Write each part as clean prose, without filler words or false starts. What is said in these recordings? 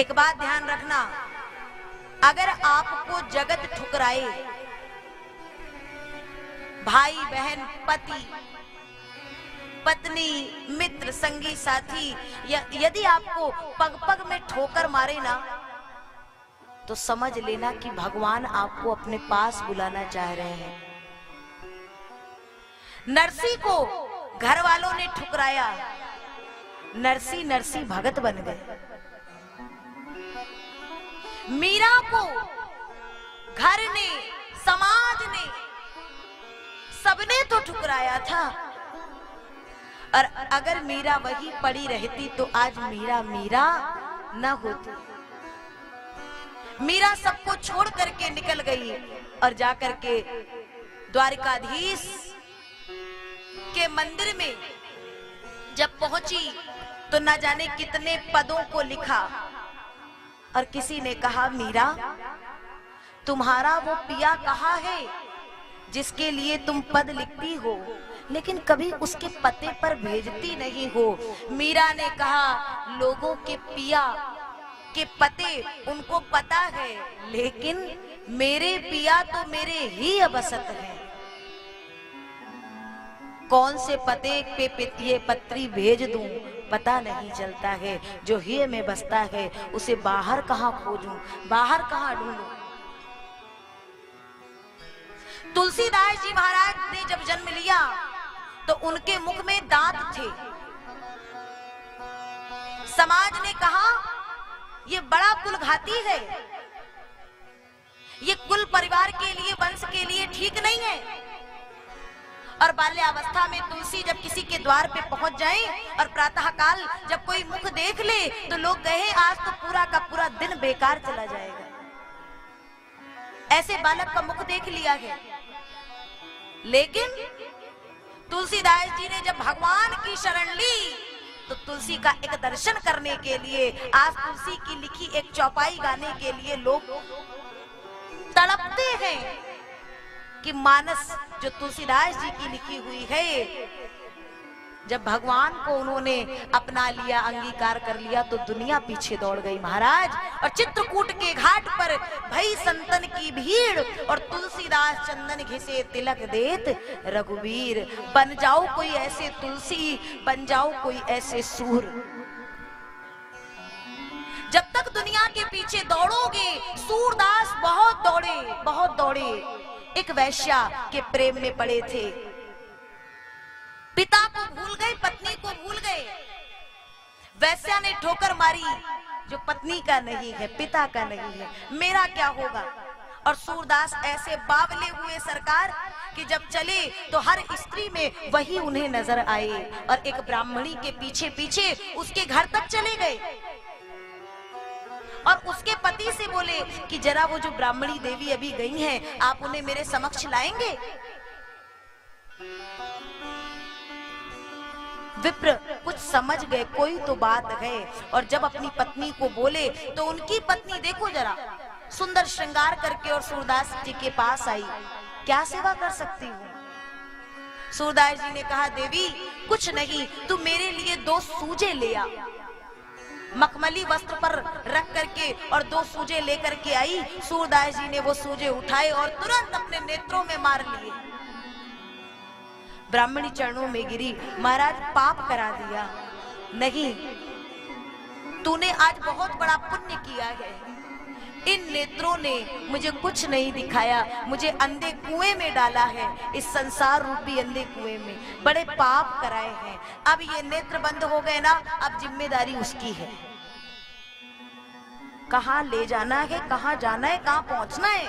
एक बात ध्यान रखना, अगर आपको जगत ठुकराए, भाई बहन, पति पत्नी, मित्र, संगी साथी, यदि आपको पग पग में ठोकर मारे ना, तो समझ लेना कि भगवान आपको अपने पास बुलाना चाह रहे हैं। नरसी को घर वालों ने ठुकराया, नरसी नरसी भगत बन गए। मीरा को घर ने, समाज ने, सबने तो ठुकराया था, और अगर मीरा वही पड़ी रहती तो आज मीरा मीरा न होती। मीरा सबको छोड़ करके निकल गई और जाकर के द्वारिकाधीश के मंदिर में जब पहुंची तो न जाने कितने पदों को लिखा, और किसी ने कहा, मीरा तुम्हारा वो पिया कहाँ है जिसके लिए तुम पद लिखती हो, लेकिन कभी उसके पते पर भेजती नहीं हो। मीरा ने कहा, लोगों के पिया के पते उनको पता है, लेकिन मेरे पिया तो मेरे ही अबसत है। कौन से पते पे ये पत्री भेज दूं पता नहीं चलता है, जो ही में बसता है उसे बाहर कहाँ खोजूं, बाहर कहाँ ढूंढूं। तुलसीदास जी महाराज ने जब जन्म लिया तो उनके मुख में दांत थे। समाज ने कहा, ये बड़ा कुलघाती है, ये कुल परिवार के लिए, वंश के लिए ठीक नहीं है। और बाल्यावस्था में तुलसी जब किसी के द्वार पे पहुंच जाए और प्रातःकाल जब कोई मुख देख ले तो लोग कहे, आज तो पूरा का पूरा दिन बेकार चला जाएगा। ऐसे बालक का मुख देख लिया है। लेकिन तुलसीदास जी ने जब भगवान की शरण ली तो तुलसी का एक दर्शन करने के लिए, आज तुलसी की लिखी एक चौपाई गाने के लिए लोग तड़पते हैं कि मानस जो तुलसीदास जी की लिखी हुई है, जब भगवान को उन्होंने अपना लिया, अंगीकार कर लिया, तो दुनिया पीछे दौड़ गई महाराज। और चित्रकूट के घाट पर भई संतन की भीड़, और तुलसीदास चंदन घिसे तिलक देत रघुवीर। बन जाओ कोई ऐसे तुलसी, बन जाओ कोई ऐसे सूर। जब तक दुनिया के पीछे दौड़ोगे, सूरदास बहुत दौड़े, बहुत दौड़े। एक वैश्या के प्रेम में पड़े थे, पिता को भूल गए, पत्नी को भूल गए। वैश्या ने ठोकर मारी, जो पत्नी का नहीं है, पिता का नहीं है, मेरा क्या होगा। और सूरदास ऐसे बावले हुए सरकार कि जब चले तो हर स्त्री में वही उन्हें नजर आए, और एक ब्राह्मणी के पीछे पीछे उसके घर तक चले गए और उसके पति से बोले कि जरा वो जो ब्राह्मणी देवी अभी गई हैं, आप उन्हें मेरे समक्ष लाएंगे। विप्र कुछ समझ गए, कोई तो बात है, और जब अपनी पत्नी को बोले तो उनकी पत्नी देखो जरा सुंदर श्रृंगार करके और सूरदास जी के पास आई, क्या सेवा कर सकती हूँ। सूरदास जी ने कहा, देवी कुछ नहीं, तू मेरे लिए 2 सूजे ले आ। मखमली वस्त्र पर रख करके और 2 सूजे लेकर के आई। सूरदास जी ने वो सूजे उठाए और तुरंत अपने नेत्रों में मार लिए। ब्राह्मणी चरणों में गिरी, महाराज पाप करा दिया। नहीं, तूने आज बहुत बड़ा पुण्य किया है। इन नेत्रों ने मुझे कुछ नहीं दिखाया, मुझे अंधे कुएं में डाला है, इस संसार रूपी अंधे कुएं में बड़े पाप कराए हैं। अब ये नेत्र बंद हो गए ना, अब जिम्मेदारी उसकी है, कहाँ ले जाना है, कहाँ जाना है, कहाँ पहुंचना है,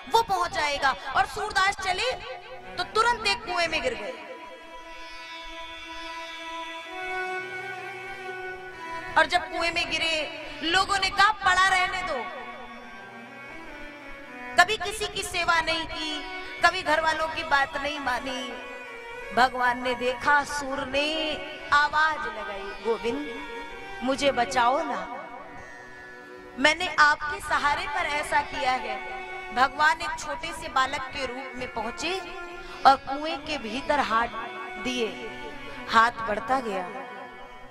वो पहुंच जाएगा। और सूरदास चले तो तुरंत एक कुएं में गिर गए। और जब कुएं में गिरे, लोगों ने कहा पड़ा रहने दो। कभी किसी की सेवा नहीं की, कभी घर वालों की बात नहीं मानी। भगवान ने देखा, सूर ने आवाज लगाई, गोविंद मुझे बचाओ ना, मैंने आपके सहारे पर ऐसा किया है। भगवान एक छोटे से बालक के रूप में पहुंचे और कुएं के भीतर हाथ दिए, हाथ बढ़ता गया,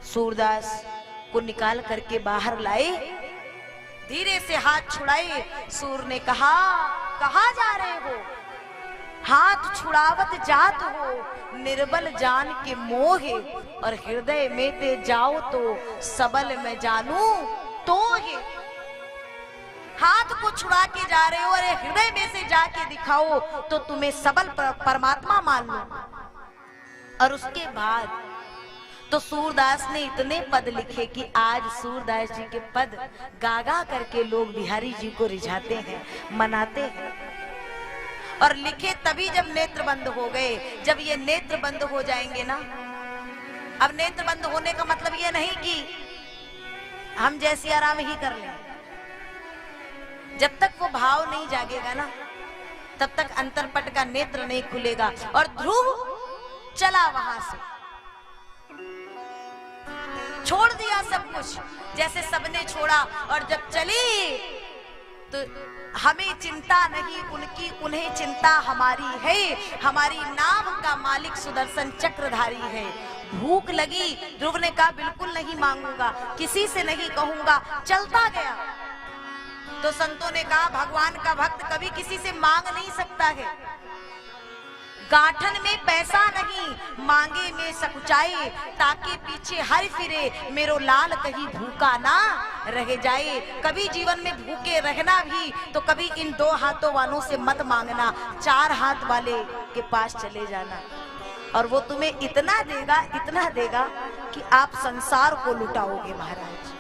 सूरदास को निकाल करके बाहर लाए धीरे से हाथ छुड़ाए। सूर ने कहा, कहाँ जा रहे हो? हाथ छुड़ावत जात हो निर्बल जान के मोहे, और हृदय में ते जाओ तो सबल में जानू तो है। हाथ को छुड़ा के जा रहे हो और हृदय में से जाके दिखाओ तो तुम्हें सबल परमात्मा मान लो। और उसके बाद तो सूरदास ने इतने पद लिखे कि आज सूरदास जी के पद गा गा करके लोग बिहारी जी को रिझाते हैं, मनाते हैं। और लिखे तभी जब नेत्र बंद हो गए। जब ये नेत्र बंद हो जाएंगे ना, अब नेत्र बंद होने का मतलब ये नहीं कि हम जैसी आराम ही कर लें। जब तक वो भाव नहीं जागेगा ना, तब तक अंतरपट का नेत्र नहीं खुलेगा। और ध्रुव चला वहां से, छोड़ दिया सब कुछ जैसे सबने छोड़ा। और जब चली तो हमें चिंता नहीं उनकी, उन्हें चिंता हमारी है। हमारी नाव का मालिक सुदर्शन चक्रधारी है। भूख लगी, ध्रुव ने कहा बिल्कुल नहीं मांगूंगा, किसी से नहीं कहूंगा, चलता गया। तो संतों ने कहा भगवान का भक्त कभी किसी से मांग नहीं सकता है। गांठन में पैसा नहीं, मांगे में सकुचाए, ताकि पीछे हर फिरे मेरो लाल कहीं भूखा ना रह जाए। कभी जीवन में भूखे रहना भी तो कभी इन 2 हाथों वालों से मत मांगना, 4 हाथ वाले के पास चले जाना, और वो तुम्हें इतना देगा कि आप संसार को लुटाओगे महाराज।